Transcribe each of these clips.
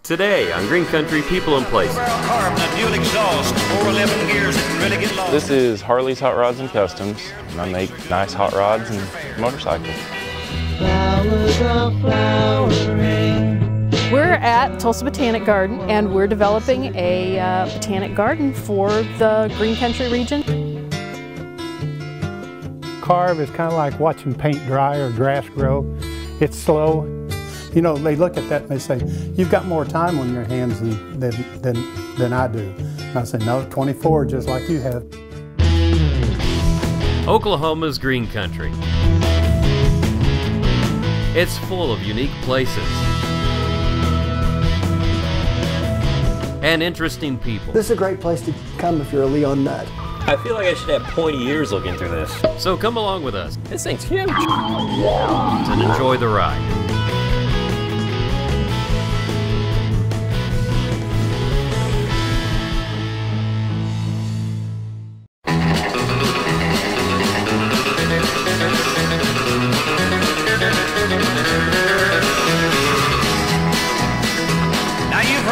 Today on Green Country People and Places. This is Harley's Hot Rods and Customs, and I make nice hot rods and motorcycles. Flowers are flowering. We're at Tulsa Botanic Garden, and we're developing a botanic garden for the Green Country region. Carve is kind of like watching paint dry or grass grow. It's slow. You know, they look at that and they say, "You've got more time on your hands than I do." And I say, "No, 24, just like you have." Oklahoma's Green Country. It's full of unique places and interesting people. This is a great place to come if you're a Leon nut. I feel like I should have pointy ears looking through this. So come along with us. This thing's huge. And enjoy the ride.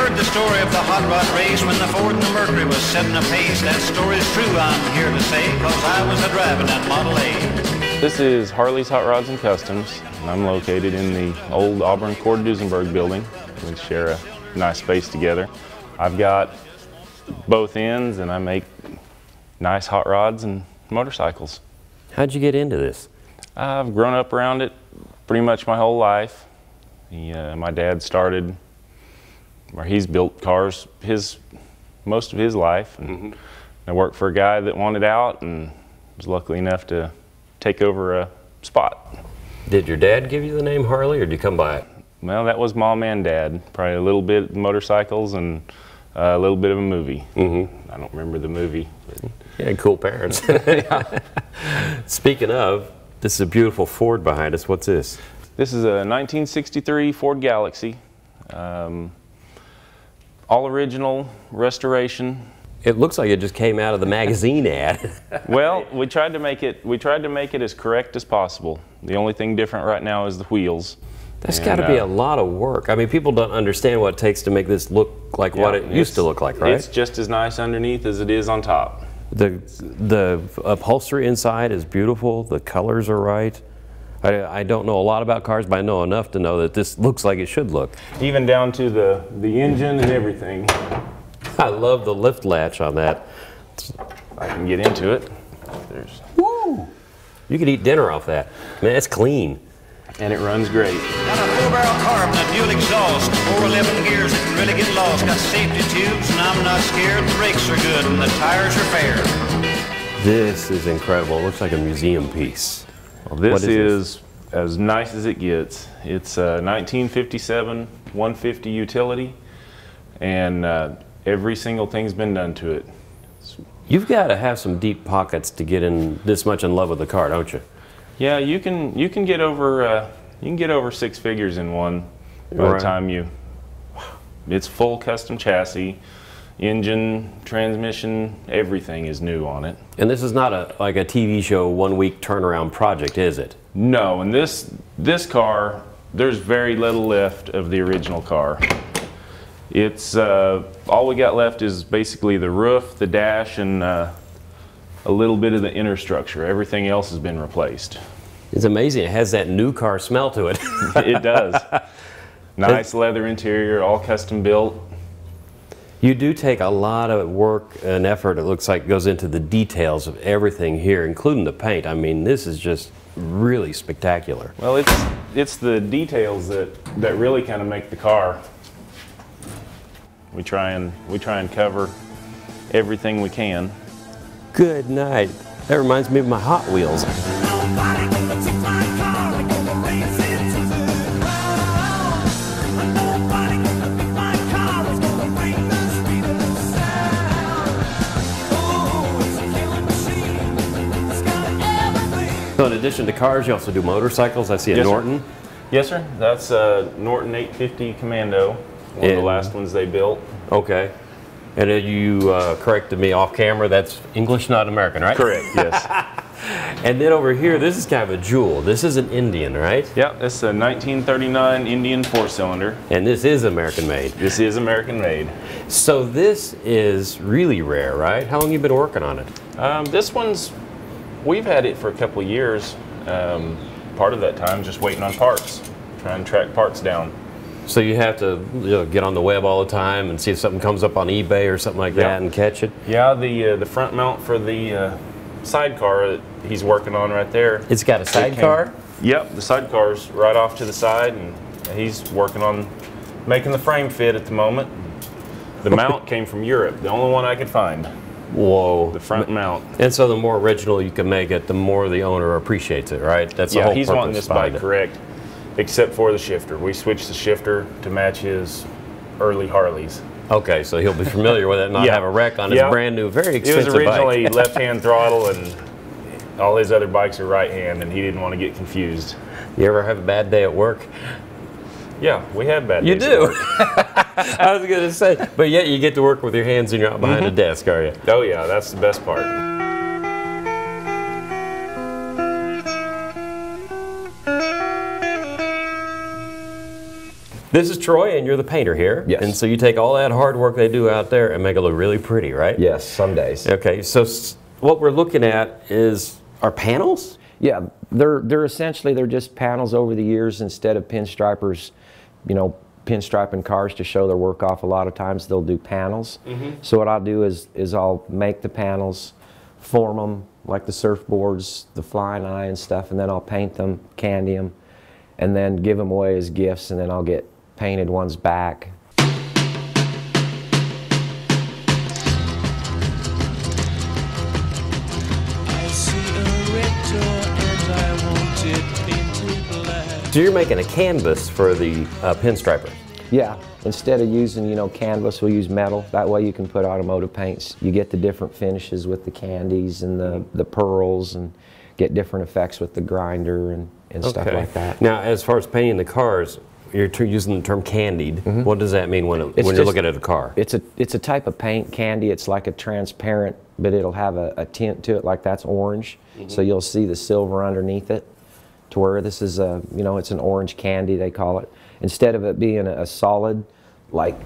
The story of the hot rod race when the Ford and the Mercury was setting a pace. That story's true, I'm here to say, cause I was a driving that Model A. This is Harley's Hot Rods and Customs, and I'm located in the old Auburn Cord Duesenberg building. We share a nice space together. I've got both ends, and I make nice hot rods and motorcycles. How'd you get into this? I've grown up around it pretty much my whole life. My dad started where he's built cars most of his life, and I worked for a guy that wanted out and was lucky enough to take over a spot. Did your dad give you the name Harley, or did you come by it? Well, that was Mom and Dad. Probably a little bit motorcycles and a little bit of a movie. I don't remember the movie. Yeah, cool parents. Speaking of, this is a beautiful Ford behind us. What's this? This is a 1963 Ford Galaxy. All original restoration. It looks like it just came out of the magazine ad. Well, we tried to make it as correct as possible. The only thing different right now is the wheels. That's got to be a lot of work. I mean, people don't understand what it takes to make this look like what it used to look like, right? It's just as nice underneath as it is on top. The upholstery inside is beautiful. The colors are right. I don't know a lot about cars, but I know enough to know that this looks like it should look. Even down to the engine and everything. I love the lift latch on that. I can get into it. Woo! You could eat dinner off that. Man, it's clean. And it runs great. Got a 4-barrel carb and a dual exhaust. 411 gears that can really get lost. Got safety tubes and I'm not scared. The brakes are good and the tires are fair. This is incredible. It looks like a museum piece. Well, this is as nice as it gets. It's a 1957 150 utility, and every single thing's been done to it. You've got to have some deep pockets to get in this much in love with the car, don't you? Yeah, you can get over 6 figures in one by the time you. It's full custom chassis. Engine, transmission, everything is new on it. And this is not like a TV show 1-week turnaround project, is it? No, and this car, there's very little left of the original car. It's all we got left is basically the roof, the dash, and a little bit of the inner structure. Everything else has been replaced. It's amazing. It has that new car smell to it. It does. Nice leather interior, all custom built. You do take a lot of work and effort, it looks like, goes into the details of everything here, including the paint. I mean, this is just really spectacular. Well, it's the details that really kind of make the car. We try and cover everything we can. Good night. That reminds me of my Hot Wheels. So in addition to cars, you also do motorcycles. I see a Norton. Yes, sir. That's a Norton 850 Commando, one of the last ones they built. Okay. And you corrected me off camera, that's English, not American, right? Correct, yes. And then over here, this is kind of a jewel. This is an Indian, right? Yep, this is a 1939 Indian 4-cylinder. And this is American made. This is American made. So this is really rare, right? How long have you been working on it? This one's, we've had it for a couple of years. Part of that time just waiting on parts, trying to track parts down. So you have to get on the web all the time and see if something comes up on eBay or something like that and catch it? Yeah, the front mount for the sidecar that he's working on right there. It's got a sidecar? Yep, the sidecar's right off to the side, and he's working on making the frame fit at the moment. The mount came from Europe, the only one I could find. Whoa. The front mount. And so the more original you can make it, the more the owner appreciates it, right? That's the whole he's purpose wanting this bike correct, except for the shifter. We switched the shifter to match his early Harleys. Okay, so he'll be familiar with it and not have a wreck on his brand new, very expensive bike. It was originally left-hand throttle, and all his other bikes are right-hand, and he didn't want to get confused. You ever have a bad day at work? Yeah, we have bad days. You do? I was going to say, but yet you get to work with your hands and you're not behind a desk, are you? Oh yeah, that's the best part. This is Troy, and you're the painter here. Yes. And so you take all that hard work they do out there and make it look really pretty, right? Yes, some days. Okay, so what we're looking at is our panels? Yeah, they're essentially, they're just panels over the years instead of pinstripers, pinstriping cars to show their work off. A lot of times they'll do panels. So what I'll do is I'll make the panels, form them like the surfboards, the flying eye and stuff, and then I'll paint them, candy them, and then give them away as gifts, and then I'll get painted ones back. So you're making a canvas for the pinstriper? Yeah, instead of using, canvas, we'll use metal. That way you can put automotive paints. You get the different finishes with the candies and the pearls, and get different effects with the grinder and stuff like that. Now, as far as painting the cars, you're using the term candied. What does that mean when you're looking at a car? It's a type of paint, candy. It's like a transparent, but it'll have a tint to it, like that's orange. So you'll see the silver underneath it, to where this is it's an orange candy, they call it. Instead of it being a solid, like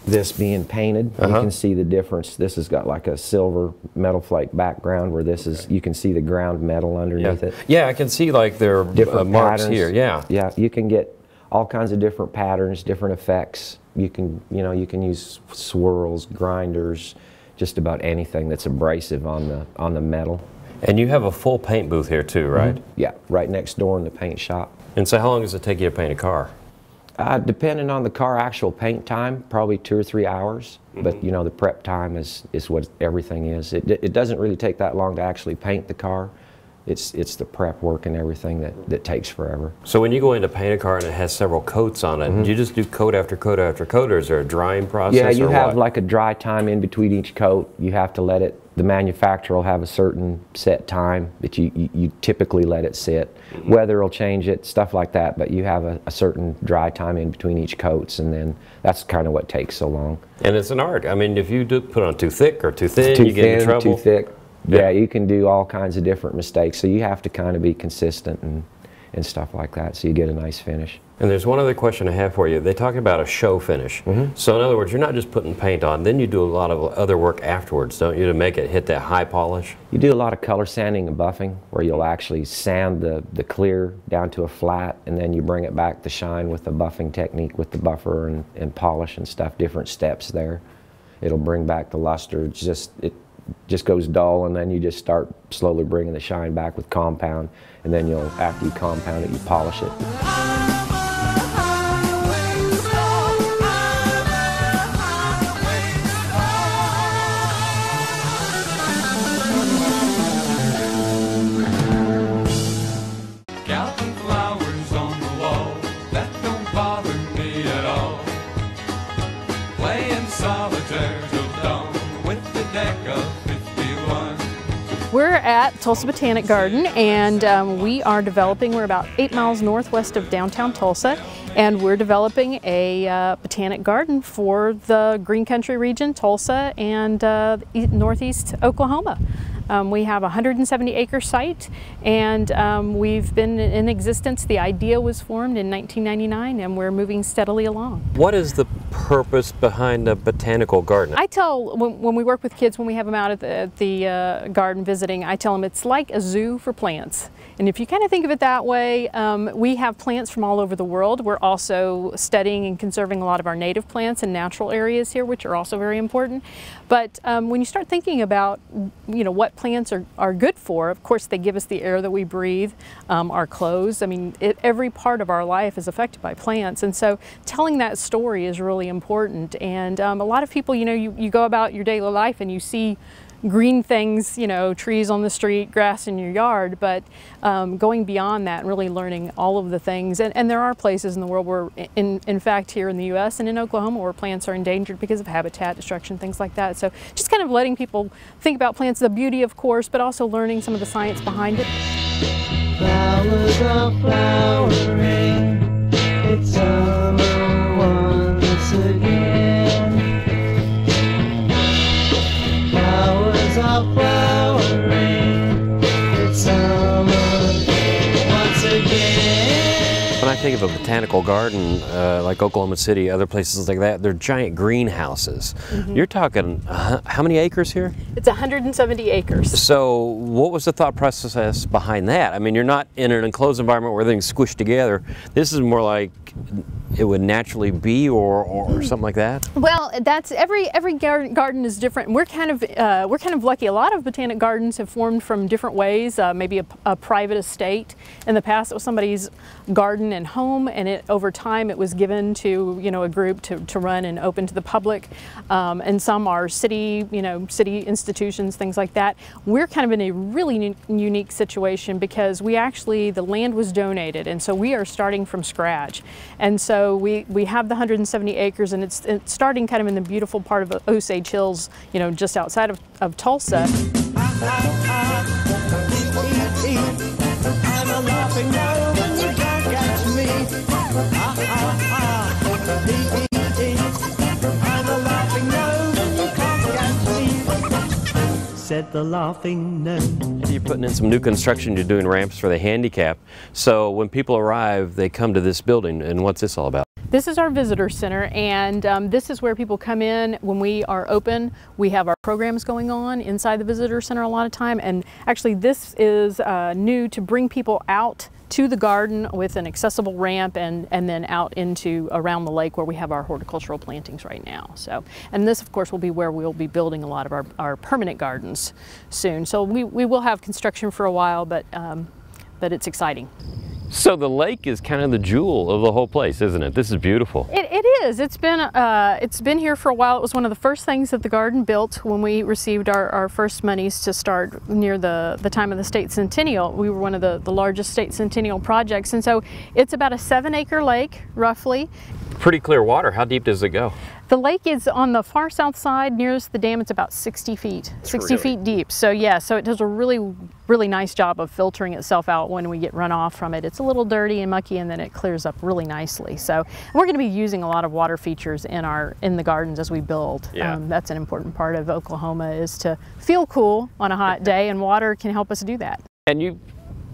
this being painted, you can see the difference. This has got like a silver metal flake background, where this is, you can see the ground metal underneath it. Yeah, I can see like there are different marks patterns here. Yeah. Yeah, you can get all kinds of different patterns, different effects. You can, you can use swirls, grinders, just about anything that's abrasive on the metal. And you have a full paint booth here too, right? Yeah, right next door in the paint shop. And so how long does it take you to paint a car? Depending on the car actual paint time, probably 2 or 3 hours. But the prep time is what everything is. It doesn't really take that long to actually paint the car. It's the prep work and everything that takes forever. So when you go in to paint a car and it has several coats on it, do you just do coat after coat after coat, or is there a drying process? Yeah, you have like a dry time in between each coat. You have to let it, the manufacturer will have a certain set time that you typically let it sit. Weather will change it, stuff like that, but you have a certain dry time in between each coats, and then that's kind of what takes so long. And it's an art. I mean, if you do put on too thick or too thin, you get in trouble. Too thick. Yeah, you can do all kinds of different mistakes, so you have to kind of be consistent and stuff like that, so you get a nice finish. And there's one other question I have for you. They talk about a show finish. So in other words, you're not just putting paint on, then you do a lot of other work afterwards, don't you, to make it hit that high polish? You do a lot of color sanding and buffing, where you'll actually sand the clear down to a flat, and then you bring it back to shine with the buffing technique with the buffer and polish and stuff, different steps there. It'll bring back the luster. It just goes dull, and then you just start slowly bringing the shine back with compound, and then after you compound it, you polish it. Counting flowers on the wall, that don't bother me at all. Playing solitaire till dawn with the deck of 51. We're at Tulsa Botanic Garden, and we are developing, we're about 8 miles northwest of downtown Tulsa, and we're developing a botanic garden for the Green Country region, Tulsa, and northeast Oklahoma. We have a 170-acre site, and we've been in existence. The idea was formed in 1999, and we're moving steadily along. What is the purpose behind a botanical garden? I tell, when we work with kids, when we have them out at the garden visiting, I tell them it's like a zoo for plants. And if you kind of think of it that way, we have plants from all over the world. We're also studying and conserving a lot of our native plants and natural areas here, which are also very important. But when you start thinking about, what plants are good for, of course they give us the air that we breathe, our clothes. I mean, every part of our life is affected by plants, and so telling that story is really important. And a lot of people, you go about your daily life and you see green things, trees on the street, grass in your yard, but going beyond that and really learning all of the things. And there are places in the world where, in fact, here in the U.S. and in Oklahoma, where plants are endangered because of habitat destruction, things like that. So just kind of letting people think about plants, the beauty, of course, but also learning some of the science behind it. Flowers are flowering, it's summer once again. Flowers are flowering, it's summer once again. When I think of a botanical garden, like Oklahoma City, other places like that, they're giant greenhouses. You're talking, how many acres here? It's 170 acres. So what was the thought process behind that? I mean, you're not in an enclosed environment where everything's squished together. This is more like it would naturally be, or something like that? Well, that's every garden is different. We're kind of lucky. A lot of botanic gardens have formed from different ways. Maybe a private estate. In the past, it was somebody's garden and home, and over time it was given to a group to run and open to the public. And some are city city institutions, things like that. We're kind of in a really unique situation because the land was donated, and so we are starting from scratch. And so we have the 170 acres, and it's starting kind of in the beautiful part of Osage Hills, just outside of Tulsa. Said the laughing gnome. You're putting in some new construction, you're doing ramps for the handicap. So when people arrive, they come to this building, and what's this all about? This is our visitor center, and this is where people come in when we are open. We have our programs going on inside the visitor center a lot of time, and actually this is new to bring people out to the garden with an accessible ramp and then out into around the lake where we have our horticultural plantings right now. So, and this of course will be where we'll be building a lot of our permanent gardens soon. So we will have construction for a while, but it's exciting. So the lake is kind of the jewel of the whole place, isn't it? This is beautiful. It is. It's been here for a while. It was one of the first things that the garden built when we received our first monies to start near the time of the state centennial. We were one of the largest state centennial projects, and so it's about a 7-acre lake, roughly. Pretty clear water. How deep does it go? The lake is on the far south side, nearest the dam. It's about 60 feet, 60 feet deep. So yeah, so it does a really nice job of filtering itself out when we get runoff from it. It's a little dirty and mucky, and then it clears up really nicely. So we're going to be using a lot of water features in the gardens as we build. Yeah. That's an important part of Oklahoma, is to feel cool on a hot day, and water can help us do that. And you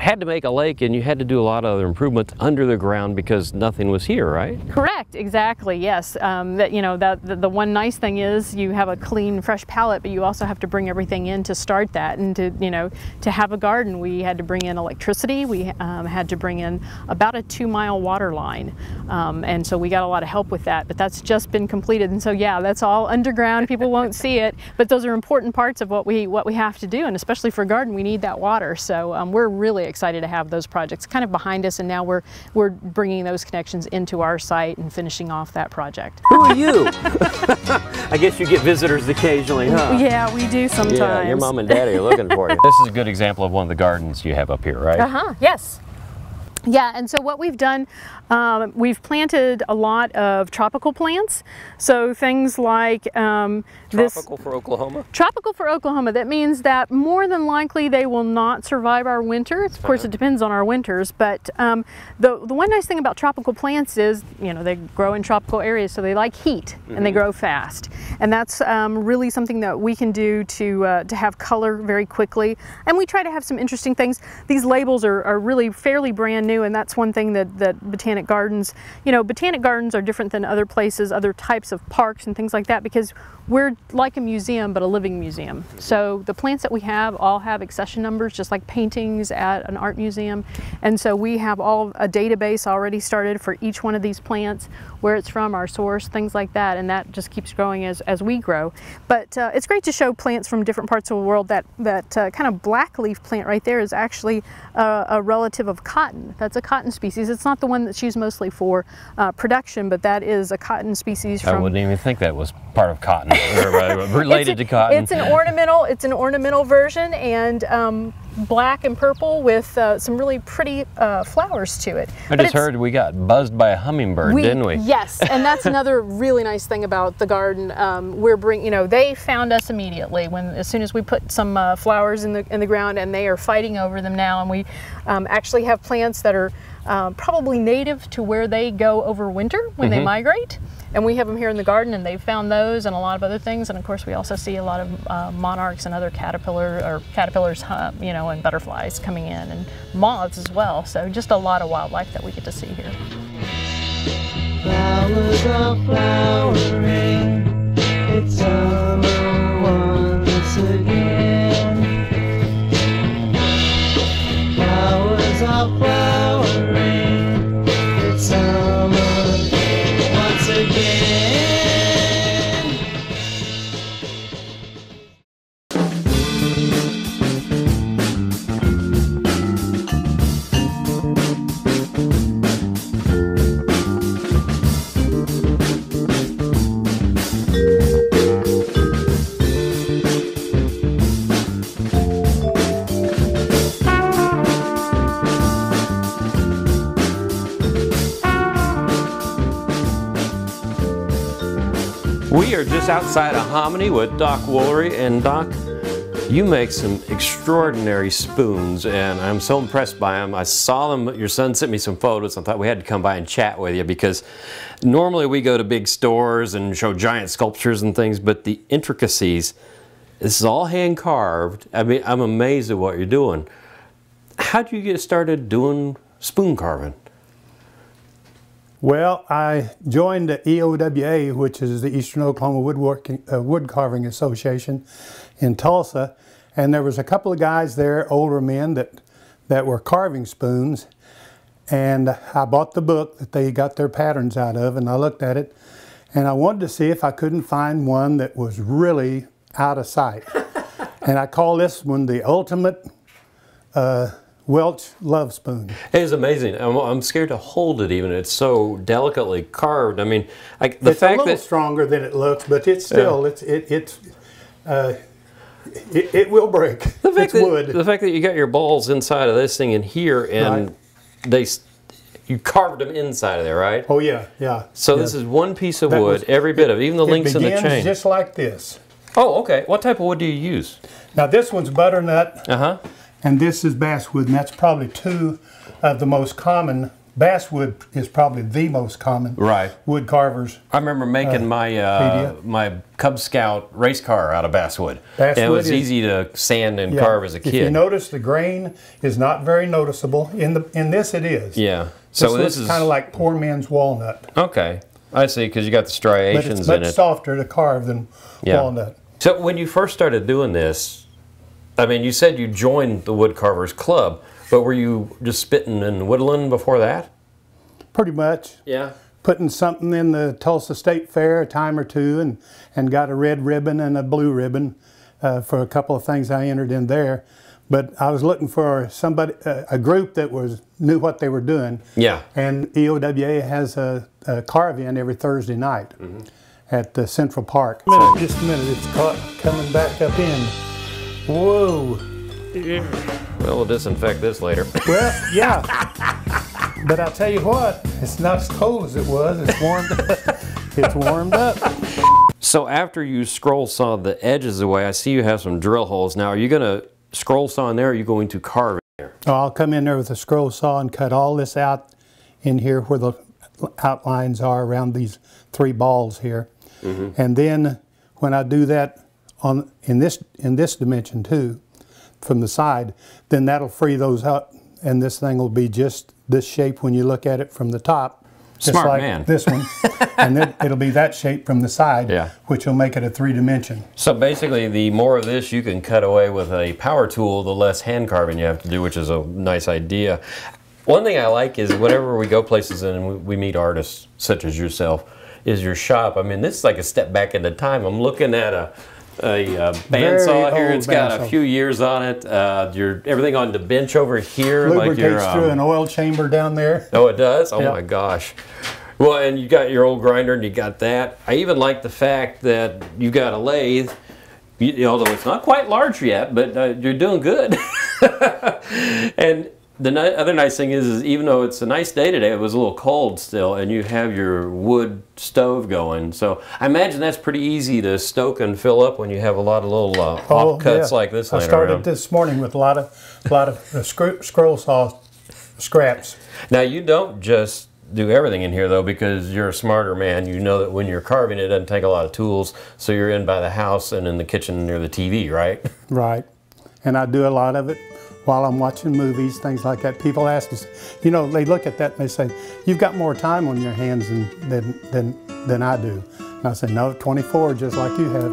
had to make a lake, and you had to do a lot of other improvements under the ground because nothing was here, right? Correct, exactly, yes. The one nice thing is you have a clean, fresh palette, but you also have to bring everything in to start that. And to have a garden, we had to bring in electricity. We had to bring in about a 2-mile water line. And so we got a lot of help with that, but that's just been completed. And so yeah, that's all underground. People won't see it, but those are important parts of what we have to do. And especially for a garden, we need that water. So we're really excited to have those projects kind of behind us, and now we're bringing those connections into our site and finishing off that project. Who are you? I guess you get visitors occasionally, huh? Yeah, we do sometimes. Yeah, your mom and daddy are looking for you. This is a good example of one of the gardens you have up here, right? Yes. Yeah, and so what we've done, we've planted a lot of tropical plants. So things like Tropical for Oklahoma? Tropical for Oklahoma. That means that more than likely they will not survive our winter. Of course, it depends on our winters, but the one nice thing about tropical plants is, you know, they grow in tropical areas, so they like heat and they grow fast. And that's really something that we can do to have color very quickly. And we try to have some interesting things. These labels are really fairly brand new, and that's one thing that Botanic Gardens, you know, Botanic Gardens are different than other places, other types of parks and things like that, because we're like a museum, but a living museum. So the plants that we have all have accession numbers, just like paintings at an art museum. And so we have a database already started for each one of these plants, where it's from, our source, things like that, and that just keeps growing as we grow. But it's great to show plants from different parts of the world. That kind of black leaf plant right there is actually a relative of cotton. That's a cotton species. It's not the one that's used mostly for production, but that is a cotton species from... I wouldn't even think that was part of cotton, or related to cotton. It's an ornamental version, and black and purple with some really pretty flowers to it. I just heard we got buzzed by a hummingbird, didn't we? Yes, and that's another really nice thing about the garden. You know, they found us immediately as soon as we put some flowers in the ground, and they are fighting over them now. And we actually have plants that are probably native to where they go over winter when they migrate. And we have them here in the garden, and they've found those and a lot of other things. And of course, we also see a lot of monarchs and other caterpillars, you know, and butterflies coming in, and moths as well. So just a lot of wildlife that we get to see here. Flowers are flowering, it's summer once again. Flowers are flowering, it's summer once again. We are just outside of Hominy with Doc Woolery, and Doc, you make some extraordinary spoons, and I'm so impressed by them. I saw them, your son sent me some photos, and I thought we had to come by and chat with you, because normally we go to big stores and show giant sculptures and things, but the intricacies, this is all hand carved. I mean, I'm amazed at what you're doing. How'd you get started doing spoon carving? Well, I joined the EOWA, which is the Eastern Oklahoma Wood Carving Association in Tulsa, and there was a couple of guys there, older men, that were carving spoons, and I bought the book that they got their patterns out of, and I looked at it, and I wanted to see if I couldn't find one that was really out of sight. And I call this one the ultimate Welch Love Spoon. It is amazing. I'm scared to hold it even. It's so delicately carved. I mean, it's a little stronger than it looks, but it's still, it will break. It's wood. The fact that you got your balls inside of this thing in here, and you carved them inside of there, right? Oh yeah, yeah. So this is one piece of wood, every bit of it, even the links in the chain. It begins just like this. Oh, okay. What type of wood do you use? Now this one's butternut. And this is basswood, and that's probably two of the most common. Basswood is probably the most common wood carvers. I remember making my Cub Scout race car out of basswood. And it was easy to sand and carve as a kid. If you notice, the grain is not very noticeable. In this, it is. Yeah. So this is kind of like poor man's walnut. Okay, I see, because you got the striations in it. But it's much softer to carve than walnut. So when you first started doing this, I mean, you said you joined the Wood Carvers Club, but were you just spitting and whittling before that? Pretty much. Yeah. Putting something in the Tulsa State Fair a time or two, and got a red ribbon and a blue ribbon for a couple of things I entered in there. But I was looking for somebody, a group that knew what they were doing. Yeah. And EOWA has a carve-in every Thursday night at the Central Park. Just a minute, it's coming back up in. Whoa. Well, we'll disinfect this later. Well, yeah. But I'll tell you what, it's not as cold as it was. It's warmed up. It's warmed up. So after you scroll saw the edges away, I see you have some drill holes. Now, are you going to scroll saw in there, or are you going to carve in there? Oh, I'll come in there with a scroll saw and cut all this out in here where the outlines are around these 3 balls here. And then when I do that in this dimension too, from the side, then that'll free those up, and this thing will be just this shape when you look at it from the top. Just Smart like man. this one. And then it'll be that shape from the side, which will make it a 3-dimension. So basically, the more of this you can cut away with a power tool, the less hand carving you have to do, which is a nice idea. One thing I like is whenever we go places and we meet artists such as yourself, is your shop. I mean, this is like a step back into time. I'm looking at a bandsaw here. It's got a few years on it. Everything on the bench over here. Lubricates through an oil chamber down there. Oh, it does? Oh my gosh. Well, and you got your old grinder and you got that. I even like the fact that you got a lathe, although it's not quite large yet, but you're doing good. And the other nice thing is even though it's a nice day today, it was a little cold still, and you have your wood stove going. So I imagine that's pretty easy to stoke and fill up when you have a lot of little offcuts like this laying around. I started this morning with a lot of scroll saw scraps. Now you don't just do everything in here though, because you're a smarter man. You know that when you're carving it doesn't take a lot of tools, so you're in by the house and in the kitchen near the TV, right? Right. And I do a lot of it while I'm watching movies, things like that. People ask us, they look at that and they say, "You've got more time on your hands than I do." And I say, "No, 24, just like you have."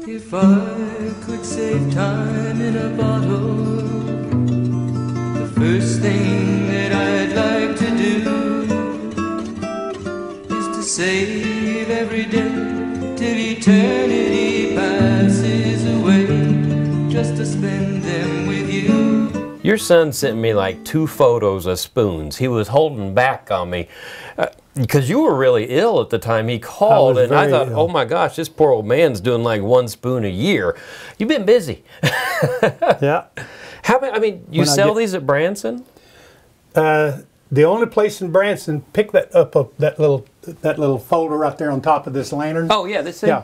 If I could save time in a bottle, the first thing that I'd like to do is to save every day till eternity passes away, just to spend them with you. Your son sent me like 2 photos of spoons. He was holding back on me because you were really ill at the time he called, and I thought, oh my gosh, this poor old man's doing like 1 spoon a year. You've been busy. Yeah. You sell these at Branson? The only place in Branson, pick that up, that little folder right there on top of this lantern. Oh yeah, this thing? Yeah.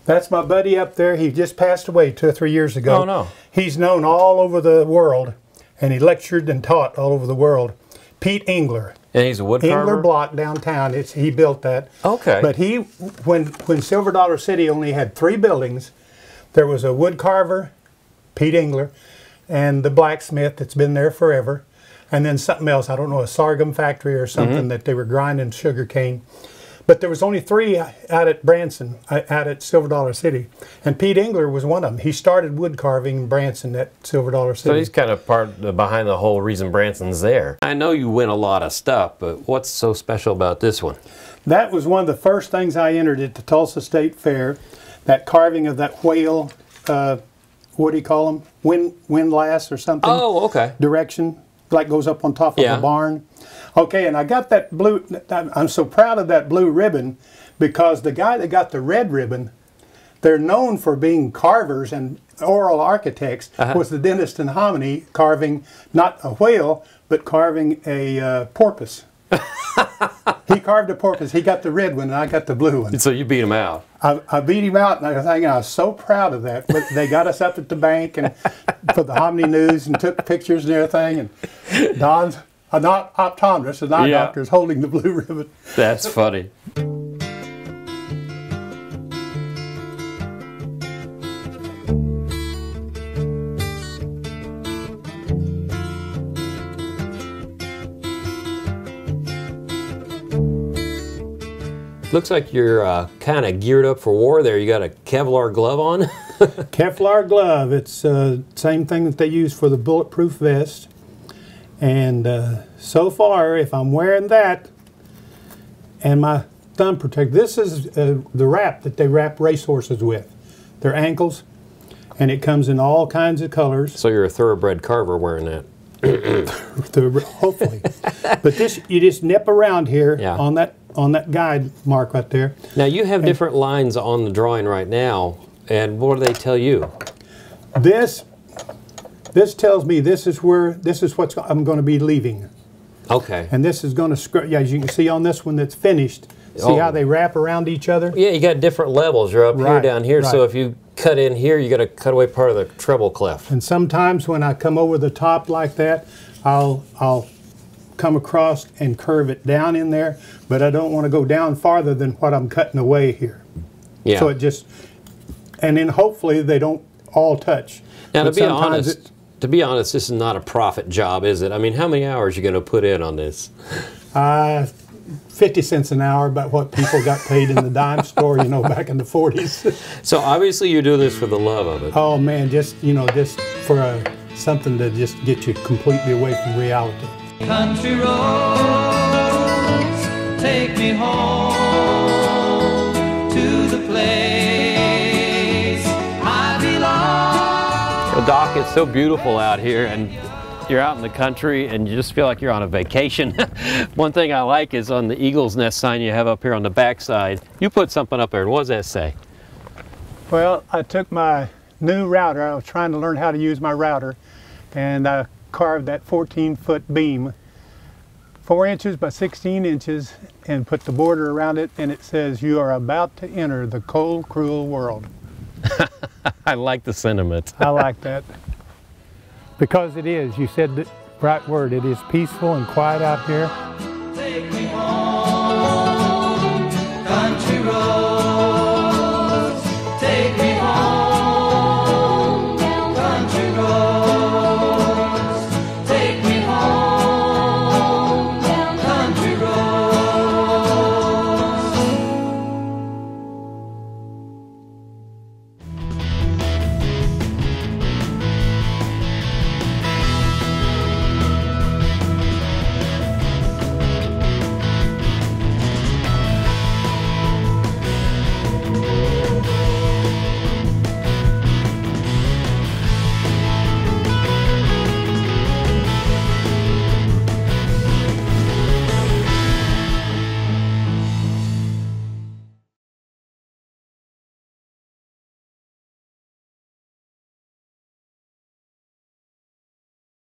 That's my buddy up there. He just passed away 2 or 3 years ago. Oh no. He's known all over the world, and he lectured and taught all over the world. Pete Engler. And he's a wood carver? Engler Block downtown. He built that. Okay. But when Silver Dollar City only had 3 buildings, there was a wood carver, Pete Engler, and the blacksmith that's been there forever, and then something else. I don't know, a sorghum factory or something that they were grinding sugar cane. But there was only 3 out at Branson, out at Silver Dollar City. And Pete Engler was one of them. He started wood carving in Branson at Silver Dollar City. So he's kind of behind the whole reason Branson's there. I know you win a lot of stuff, but what's so special about this one? That was one of the first things I entered at the Tulsa State Fair. That carving of that whale, what do you call them? Windlass or something? Oh, okay. Direction, like goes up on top of the barn. Okay, and I got that blue, I'm so proud of that blue ribbon because the guy that got the red ribbon, they're known for being carvers and oral architects, was the dentist in Hominy carving not a whale, but carving a porpoise. He carved a porpoise. He got the red one and I got the blue one. So you beat him out. I beat him out and everything, and I was so proud of that. But they got us up at the bank and for the Hominy News and took pictures and everything. And Don's an optometrist, an eye doctor, is holding the blue ribbon. That's funny. Looks like you're kind of geared up for war there. You got a Kevlar glove on? Kevlar glove. It's the same thing that they use for the bulletproof vest. And so far, if I'm wearing that and my thumb protector, this is the wrap that they wrap racehorses with, their ankles, and it comes in all kinds of colors. So you're a thoroughbred carver wearing that. Hopefully. But this, you just nip around here on that guide mark right there. Now you have different lines on the drawing right now, and what do they tell you? This tells me this is what I'm going to be leaving. Okay. And this is going to, yeah, as you can see on this one that's finished, see how they wrap around each other? Yeah, you got different levels. You're up here, down here. Right. So if you cut in here, you got to cut away part of the treble clef. And sometimes when I come over the top like that, I'll come across and curve it down in there, but I don't want to go down farther than what I'm cutting away here. Yeah. So it just, and then hopefully they don't all touch. Now, But to be honest, this is not a profit job, is it? I mean, how many hours are you going to put in on this? 50 cents an hour, about what people got paid in the dime store, you know, back in the 40s. So obviously you do this for the love of it. Oh man, just, you know, just for something to just get you completely away from reality. Country roads, take me home to the place I belong. Well, Doc, it's so beautiful out here, and you're out in the country and you just feel like you're on a vacation. One thing I like is on the Eagle's Nest sign you have up here on the back side, you put something up there. What does that say? Well, I took my new router, I was trying to learn how to use my router, and I carved that 14-foot beam, 4 inches by 16 inches, and put the border around it, and it says, "You are about to enter the cold, cruel world." I like the sentiment. I like that. Because it is, you said the right word, it is peaceful and quiet out here.